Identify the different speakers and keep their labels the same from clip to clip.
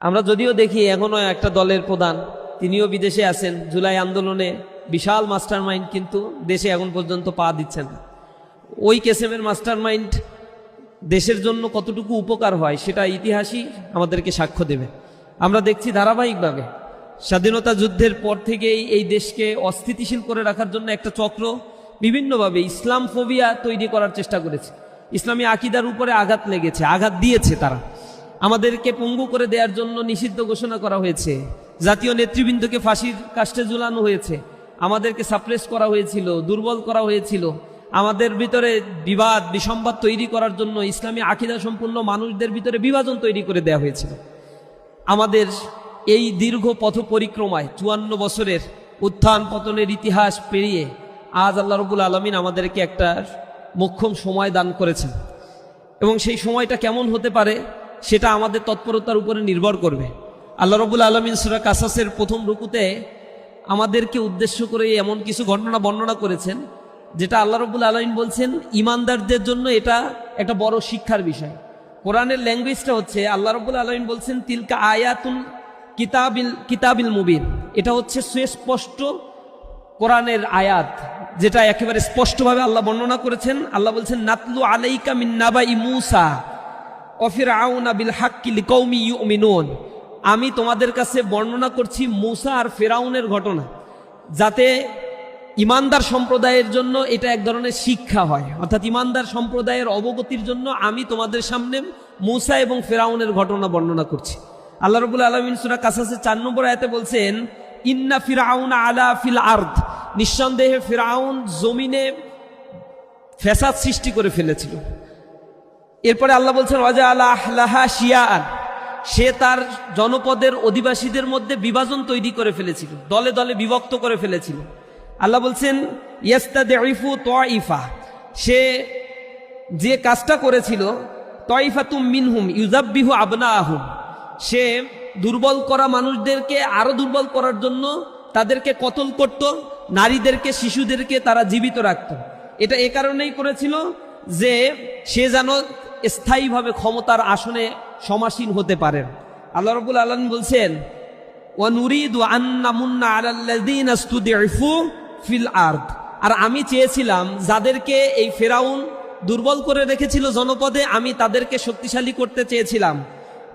Speaker 1: আমরা যদিও দেখি এখনো একটা দলের প্রধান তিনিও বিদেশে আছেন, জুলাই আন্দোলনে বিশাল মাস্টারমাইন্ড, কিন্তু দেশে এখন পর্যন্ত পা দিচ্ছেন না। ওই কেসেমের মাস্টারমাইন্ড দেশের জন্য কতটুকু উপকার হয় সেটা ইতিহাসই আমাদেরকে সাক্ষ্য দেবে। আমরা দেখছি ধারাবাহিকভাবে স্বাধীনতা যুদ্ধের পর থেকেই এই দেশকে অস্থিতিশীল করে রাখার জন্য একটা চক্র বিভিন্নভাবে ইসলাম ফোবিয়া তৈরি করার চেষ্টা করেছে। ইসলামী আকিদার উপরে আঘাত লেগেছে, আঘাত দিয়েছে তারা। আমাদেরকে পঙ্গু করে দেওয়ার জন্য নিষিদ্ধ ঘোষণা করা হয়েছে, জাতীয় নেতৃবৃন্দকে ফাঁসির কাস্টে ঝুলানো হয়েছে, আমাদেরকে সাপ্রেস করা হয়েছিল, দুর্বল করা হয়েছিল। আমাদের ভিতরে বিবাদ বিসম্বাদ তৈরি করার জন্য ইসলামী আকিদা সম্পূর্ণ মানুষদের ভিতরে বিভাজন তৈরি করে দেওয়া হয়েছিল। আমাদের এই দীর্ঘ পথ পরিক্রমায় 54 বছরের উত্থান পতনের ইতিহাস পেরিয়ে আজ আল্লাহ রাব্বুল আলামিন আমাদেরকে একটা মোক্ষম সময় দান করেছেন, এবং সেই সময়টা কেমন হতে পারে সেটা আমাদের তৎপরতার উপরে নির্ভর করবে। আল্লাহ রাব্বুল আলামিন সূরা কাসাসের প্রথম রুকুতে আমাদেরকে উদ্দেশ্য করে এমন কিছু ঘটনা বর্ণনা করেছেন যেটা আল্লাহ রাব্বুল আলামিন বলছেন ইমানদারদের জন্য এটা একটা বড় শিক্ষার বিষয়। কোরআনের ল্যাঙ্গুয়েজটা হচ্ছে, আল্লাহ রাব্বুল আলামিন বলছেন তিলকা আয়াতুল কিতাবিল মুবিন, এটা হচ্ছে সুস্পষ্ট কোরআনের আয়াত, যেটা একেবারে স্পষ্টভাবে আল্লাহ বর্ণনা করেছেন। আল্লাহ বলছেন নাতলু আলাইকা মিন নাবাই মূসা ওয়া ফিরআউনা বিল হাক্কি লিকাউমি ইউমিনুন, আমি তোমাদের কাছে বর্ণনা করছি মূসা আর ফিরআউনের ঘটনা, যাতে ইমানদার সম্প্রদায়ের জন্য এটা এক ধরনের শিক্ষা হয়। অর্থাৎ ইমানদার সম্প্রদায়ের অবগতির জন্য আমি তোমাদের সামনে মূসা এবং ফিরআউনের ঘটনা বর্ণনা করছি। আল্লাহ রাব্বুল আলামিন সূরা কাসাসের 4 নম্বর আয়াতে বলছেন ইন্না ফিরআউনা আলা ফিল আরদ, নিঃসন্দেহে ফিরআউন জমিনে ফ্যাসাদ সৃষ্টি করে ফেলেছিল। এরপরে আল্লাহ বলছেন ওয়াজআলা আহলাহা শিয়াআন, সে তার জনপদের অধিবাসীদের মধ্যে বিভাজন তৈরি করে ফেলেছিল, দলে দলে বিভক্ত করে ফেলেছিল। আল্লাহ বলছেন ইয়াস্তাদিফু তাইফা, সে যে কাজটা করেছিল তাইফাতুম মিনহুম ইউযাব্বিহু আবনাআহুম, সে দুর্বল করা মানুষদেরকে আরো দুর্বল করার জন্য তাদেরকে কতল করত, নারীদেরকে শিশুদেরকে তারা জীবিত রাখত। এটা এ কারণেই করেছিল যে সে যেন স্থায়ীভাবে ক্ষমতার আসনে সমাসীন হতে পারেন। আল্লাহ রাব্বুল আলামিন বলছেন ওয়া নুরিদু আন নামুন্না আলাল্লাযীনা ইসতুদিফু ফিল আরদ, আর আমি চেয়েছিলাম যাদেরকে এই ফিরআউন দুর্বল করে রেখেছিল জনপদে, আমি তাদেরকে শক্তিশালী করতে চেয়েছিলাম।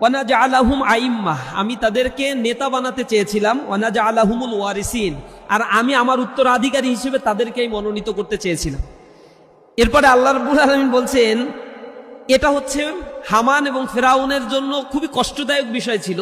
Speaker 1: ওয়ানাজআলাহুম আইম্মাহ, আমি তাদেরকে নেতা বানাতে চেয়েছিলাম। ওয়ানাজআলাহুমুল ওয়ারিসিন, আর আমি আমার উত্তরাধিকারী হিসেবে তাদেরকেই মনোনীত করতে চেয়েছিলাম। এরপরে আল্লাহ রাব্বুল আলামিন বলছেন এটা হচ্ছে হামান এবং ফিরআউনের জন্য খুবই কষ্টদায়ক বিষয় ছিল।